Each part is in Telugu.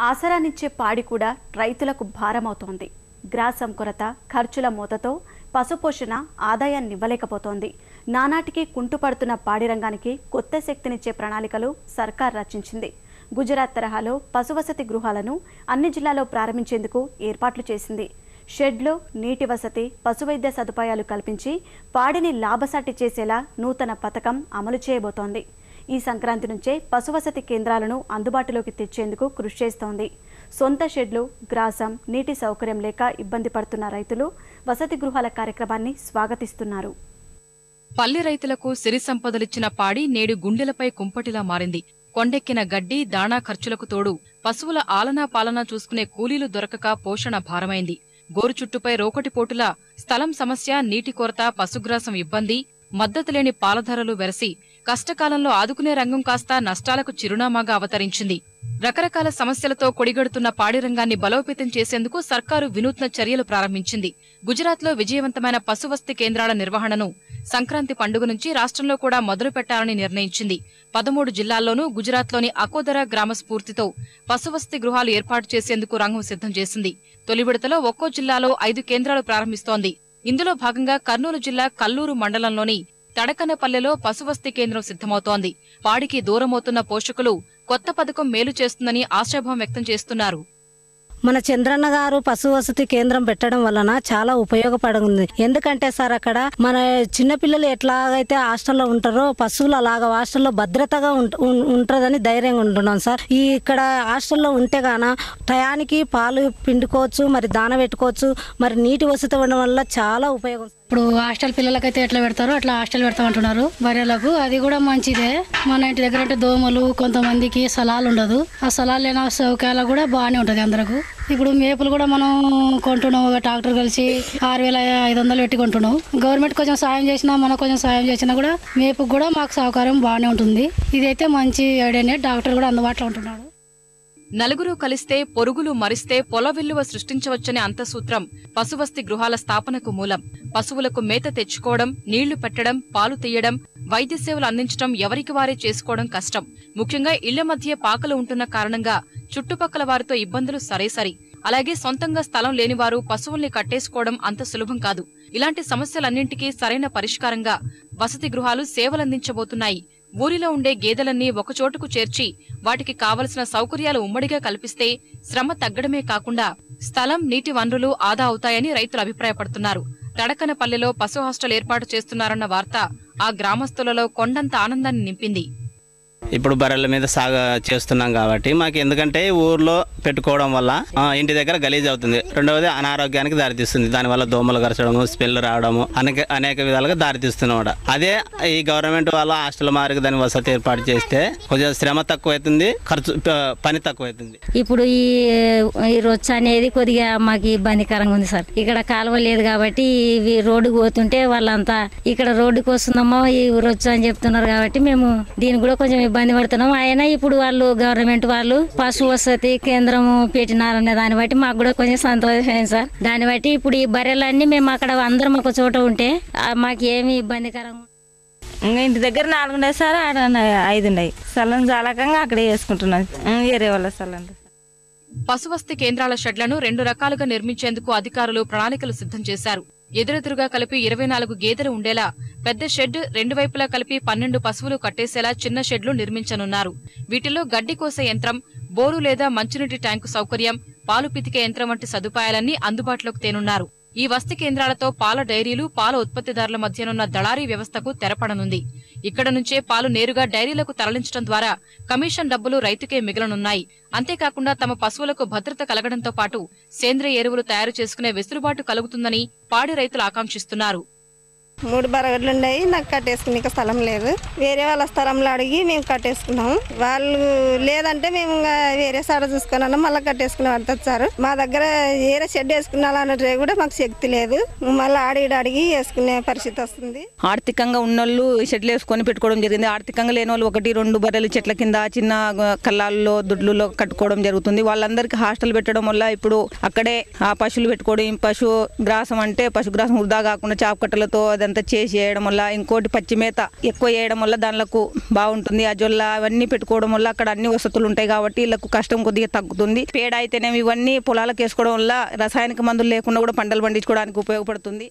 ఆసరానిచ్చే పాడి కూడా రైతులకు భారమవుతోంది. గ్రాసం కొరత, ఖర్చుల మోతతో పశుపోషణ ఆదాయాన్ని ఇవ్వలేకపోతోంది. నానాటికి కుంటుపడుతున్న పాడి రంగానికి కొత్త శక్తినిచ్చే ప్రణాళికలు సర్కార్ రచించింది. గుజరాత్ తరహాలో పశువసతి గృహాలను అన్ని జిల్లాల్లో ప్రారంభించేందుకు ఏర్పాట్లు చేసింది. షెడ్లు, నీటి వసతి, పశువైద్య సదుపాయాలు కల్పించి పాడిని లాభసాటి చేసేలా నూతన పథకం అమలు చేయబోతోంది. ఈ సంక్రాంతి నుంచే పశువసతి కేంద్రాలను అందుబాటులోకి తెచ్చేందుకు కృషి చేస్తోంది. సొంత షెడ్లు, గ్రాసం, నీటి సౌకర్యం లేక ఇబ్బంది పడుతున్న రైతులు వసతి గృహాల కార్యక్రమాన్ని స్వాగతిస్తున్నారు. పల్లె రైతులకు సిరి సంపదలిచ్చిన పాడి నేడు గుండెలపై కుంపటిలా మారింది. కొండెక్కిన గడ్డి, దాణా ఖర్చులకు తోడు పశువుల ఆలనా పాలనా చూసుకునే కూలీలు దొరకక పోషణ భారమైంది. గోరు చుట్టుపై రోకటిపోటులా స్థలం సమస్య, నీటి కొరత, పశుగ్రాసం ఇబ్బంది, మద్దతు లేని పాలధరలు వెరసి కష్టకాలంలో ఆదుకునే రంగం కాస్త నష్టాలకు చిరునామాగా అవతరించింది. రకరకాల సమస్యలతో కొడిగడుతున్న పాడి రంగాన్ని బలోపేతం చేసేందుకు సర్కారు వినూత్న చర్యలు ప్రారంభించింది. గుజరాత్లో విజయవంతమైన పశువసతి కేంద్రాల నిర్వహణను సంక్రాంతి పండుగ నుంచి రాష్ట్రంలో కూడా మొదలు పెట్టాలని నిర్ణయించింది. 13 జిల్లాల్లోనూ గుజరాత్లోని అకోదర గ్రామ స్ఫూర్తితో పశువసతి గృహాలు ఏర్పాటు చేసేందుకు రంగం సిద్ధం చేసింది. తొలి విడతలో ఒక్కో జిల్లాలో 5 కేంద్రాలు ప్రారంభిస్తోంది. ఇందులో భాగంగా కర్నూలు జిల్లా కల్లూరు మండలంలోని తడకనపల్లెలో పశువసతి కేంద్రం సిద్ధమవుతోంది. పాడికి దూరమవుతున్న పోషకులు కొత్త పథకం మేలు చేస్తుందని ఆశాభావం వ్యక్తం చేస్తున్నారు. మన చంద్రన్న గారు పశువసతి కేంద్రం పెట్టడం వలన చాలా ఉపయోగపడుతుంది. ఎందుకంటే సార్ అక్కడ మన చిన్నపిల్లలు ఎట్లాగైతే హాస్టల్లో ఉంటారో పశువులు అలాగా హాస్టల్లో భద్రతగా ఉంటుందని ధైర్యంగా ఉంటున్నాం సార్. ఈ ఇక్కడ హాస్టల్లో ఉంటే గాన టయానికి పాలు పిండుకోవచ్చు, మరి దాన పెట్టుకోవచ్చు, మరి నీటి వసతి ఉండడం వల్ల చాలా ఉపయోగం. ఇప్పుడు హాస్టల్ పిల్లలకైతే ఎట్లా పెడతారో అట్లా హాస్టల్ పెడతామంటున్నారు బర్రెలకు. అది కూడా మంచిదే. మన ఇంటి దగ్గర అంటే దోమలు, కొంతమందికి స్థలాలు ఉండదు. ఆ స్థలాలు లేని సౌకర్యాలు కూడా బాగానే ఉంటుంది అందరకు. ఇప్పుడు మేపులు కూడా మనం కొంటున్నాం, ఒక ట్రాక్టర్ కలిసి 6,500 పెట్టి కొంటున్నాం. గవర్నమెంట్ కొంచెం సాయం చేసినా, మనం కొంచెం సాయం చేసినా కూడా మేపుకు కూడా మాకు సౌకర్యం బాగానే ఉంటుంది. ఇదైతే మంచి ఐడియానే. డాక్టర్ కూడా అందుబాటులో ఉంటున్నాడు. నలుగురు కలిస్తే పొరుగులు మరిస్తే పొల విలువ సృష్టించవచ్చనే అంతసూత్రం పశువసతి గృహాల స్థాపనకు మూలం. పశువులకు మేత తెచ్చుకోవడం, నీళ్లు పెట్టడం, పాలు తీయడం, వైద్య సేవలు అందించడం ఎవరికి వారే చేసుకోవడం కష్టం. ముఖ్యంగా ఇళ్ల మధ్య పాకలు ఉంటున్న కారణంగా చుట్టుపక్కల వారితో ఇబ్బందులు సరేసరి. అలాగే సొంతంగా స్థలం లేనివారు పశువుల్ని కట్టేసుకోవడం అంత సులభం కాదు. ఇలాంటి సమస్యలన్నింటికీ సరైన పరిష్కారంగా వసతి గృహాలు సేవలందించబోతున్నాయి. ఊరిలో ఉండే గేదెలన్నీ ఒకచోటుకు చేర్చి వాటికి కావలసిన సౌకర్యాలు ఉమ్మడిగా కల్పిస్తే శ్రమ తగ్గడమే కాకుండా స్థలం, నీటి వనరులు ఆదా అవుతాయని రైతులు అభిప్రాయపడుతున్నారు. తడకనపల్లెలో పశు హాస్టల్ ఏర్పాటు చేస్తున్నారన్న వార్త ఆ గ్రామస్తులలో కొండంత ఆనందాన్ని నింపింది. ఇప్పుడు బర్రెల మీద సాగు చేస్తున్నాం కాబట్టి మాకు ఎందుకంటే ఊర్లో పెట్టుకోవడం వల్ల ఇంటి దగ్గర గలీజ్ అవుతుంది. రెండవది అనారోగ్యానికి దారితీస్తుంది. దానివల్ల దోమలు కరచడము, స్మెల్ రావడము అనేక విధాలుగా దారితీస్తున్నమాట. అదే ఈ గవర్నమెంట్ వాళ్ళ హాస్టల్ మారికి దాని వసతి ఏర్పాటు చేస్తే కొంచెం శ్రమ తక్కువైతుంది, పని తక్కువైతుంది. ఇప్పుడు ఈ రొచ్చ అనేది కొద్దిగా మాకు ఇబ్బందికరంగా ఉంది సార్. ఇక్కడ కాలువ లేదు కాబట్టి ఇవి రోడ్డుకు పోతుంటే వాళ్ళంతా ఇక్కడ రోడ్డుకు వస్తుందమ్మో ఈ రొచ్చ అని చెప్తున్నారు కాబట్టి మేము దీనికి కూడా కొంచెం ఇబ్బంది పడుతున్నాం. అయినా ఇప్పుడు వాళ్ళు గవర్నమెంట్ వాళ్ళు పశు వసతి కేంద్రం పెట్టినారనే దాన్ని బట్టి మాకు కూడా కొంచెం సంతోషమైంది సార్. దాన్ని బట్టి ఇప్పుడు ఈ బర్రెలన్నీ మేము అక్కడ అందరం ఒక చోట ఉంటే మాకు ఏమి ఇబ్బందికరంగా. ఇంటి దగ్గర 4 ఉన్నాయి సార్, ఆడ 5 ఉన్నాయి. స్థలం జాలకంగా అక్కడే వేసుకుంటున్నాం. వేరే వాళ్ళ స్థలం. పశువసతి కేంద్రాల షెడ్లను 2 రకాలుగా నిర్మించేందుకు అధికారులు ప్రణాళికలు సిద్ధం చేశారు. ఎదురెదురుగా కలిపి 24 గేదెలు ఉండేలా పెద్ద షెడ్, 2 వైపులా కలిపి 12 పశువులు కట్టేసేలా చిన్న షెడ్లు నిర్మించనున్నారు. వీటిలో గడ్డి కోసే యంత్రం, బోరు లేదా మంచినీటి ట్యాంకు సౌకర్యం, పాలు పితికే యంత్రం వంటి సదుపాయాలన్నీ అందుబాటులోకి తేనున్నారు. ఈ వసతి కేంద్రాలతో పాల డైరీలు, పాల ఉత్పత్తిదారుల మధ్యనున్న దళారీ వ్యవస్థకు తెరపడనుంది. ఇక్కడ నుంచే పాలు నేరుగా డైరీలకు తరలించడం ద్వారా కమిషన్ డబ్బులు రైతుకే మిగలనున్నాయి. అంతేకాకుండా తమ పశువులకు భద్రత కలగడంతో పాటు సేంద్రియ ఎరువులు తయారు చేసుకునే వెసులుబాటు కలుగుతుందని పాడి రైతులు ఆకాంక్షిస్తున్నారు. 3 బరగడ్లు ఉన్నాయి. నాకు కట్టేసుకునే స్థలం లేదు. వేరే వాళ్ళ స్థలంలో అడిగి మేము కట్టేసుకున్నాము. వాళ్ళు లేదంటే మేము వేరే సాడ చూసుకున్నాము, మళ్ళీ కట్టేసుకుని పడుతుంది సార్. మా దగ్గర వేరే షెడ్ వేసుకున్నాలన్నట్టు కూడా మాకు శక్తి లేదు. మళ్ళీ అడిగి వేసుకునే పరిస్థితి వస్తుంది. ఆర్థికంగా ఉన్నోళ్ళు షెడ్లు వేసుకొని పెట్టుకోవడం జరిగింది. ఆర్థికంగా లేని వాళ్ళు 1-2 బర్రెలు చెట్ల కింద చిన్న కళ్ళాల్లో దొడ్లలో కట్టుకోవడం జరుగుతుంది. వాళ్ళందరికీ హాస్టల్ పెట్టడం వల్ల ఇప్పుడు అక్కడే ఆ పశువులు పెట్టుకోవడం, పశు గ్రాసం అంటే పశుగ్రాసం వృధా కాకుండా చాపకట్టలతో ఇదంతా చేసి వేయడం వల్ల, ఇంకోటి పచ్చి మేత ఎక్కువ వేయడం వల్ల దానిలకు బాగుంటుంది. ఆ జొల్ల అవన్నీ పెట్టుకోవడం వల్ల అక్కడ అన్ని వసతులు ఉంటాయి కాబట్టి వీళ్ళకు కష్టం కొద్దిగా తగ్గుతుంది. పేడ అయితేనేమి ఇవన్నీ పొలాలకు వేసుకోవడం వల్ల రసాయనిక మందులు లేకుండా కూడా పంటలు పండించుకోవడానికి ఉపయోగపడుతుంది.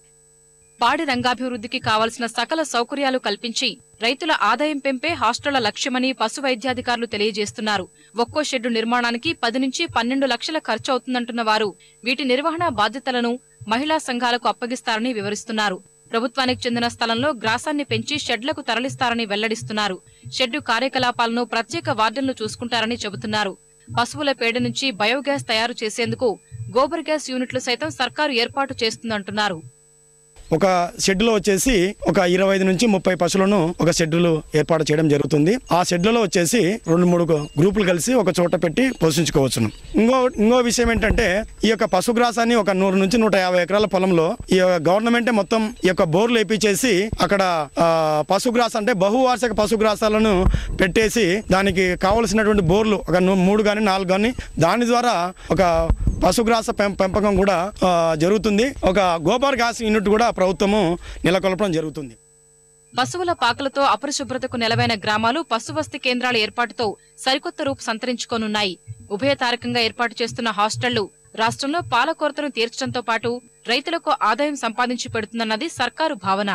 పాడి రంగాభివృద్ధికి కావలసిన సకల సౌకర్యాలు కల్పించి రైతుల ఆదాయం పెంపే హాస్టళ్ల లక్ష్యమని పశు వైద్యాధికారులు తెలియజేస్తున్నారు. ఒక్కో షెడ్డు నిర్మాణానికి 10 నుంచి 12 లక్షల ఖర్చు అవుతుందంటున్న వారు వీటి నిర్వహణ బాధ్యతలను మహిళా సంఘాలకు అప్పగిస్తారని వివరిస్తున్నారు. ప్రభుత్వానికి చెందిన స్థలంలో గ్రాసాన్ని పెంచి షెడ్లకు తరలిస్తారని వెల్లడిస్తున్నారు. షెడ్డు కార్యకలాపాలను ప్రత్యేక వార్డెన్లు చూసుకుంటారని చెబుతున్నారు. పశువుల పేడ నుంచి బయోగ్యాస్ తయారు చేసేందుకు గోబర్ గ్యాస్ యూనిట్లు సైతం సర్కారు ఏర్పాటు చేస్తుందంటున్నారు. ఒక షెడ్లో వచ్చేసి ఒక 25 నుంచి 30 పశువులను ఒక షెడ్లు ఏర్పాటు చేయడం జరుగుతుంది. ఆ షెడ్లలో వచ్చేసి 2-3 గ్రూపులు కలిసి ఒక చోట పెట్టి పోషించుకోవచ్చును. ఇంకో విషయం ఏంటంటే ఈ యొక్క పశుగ్రాసాన్ని ఒక 100 నుంచి 150 ఎకరాల పొలంలో ఈ గవర్నమెంటే మొత్తం ఈ యొక్క బోర్లు వేపించేసి అక్కడ పశుగ్రాస అంటే బహువార్షిక పశుగ్రాసాలను పెట్టేసి దానికి కావలసినటువంటి బోర్లు ఒక 3 కానీ 4 కానీ దాని ద్వారా ఒక పశుగ్రాస పెంపకం కూడా జరుగుతుంది. ఒక గోబర్ గ్యాస్ యూనిట్ కూడా ప్రభుత్వము నెలకొల్పడం జరుగుతుంది. పశువుల పాకలతో అపరిశుభ్రతకు నెలవైన గ్రామాలు పశువస్తి కేంద్రాల ఏర్పాటుతో సరికొత్త రూపు సంతరించుకోనున్నాయి. ఉభయతారకంగా ఏర్పాటు చేస్తున్న హాస్టళ్లు రాష్ట్రంలో పాల కొరతను తీర్చడంతో పాటు రైతులకు ఆదాయం సంపాదించి పెడుతుందన్నది సర్కారు భావన.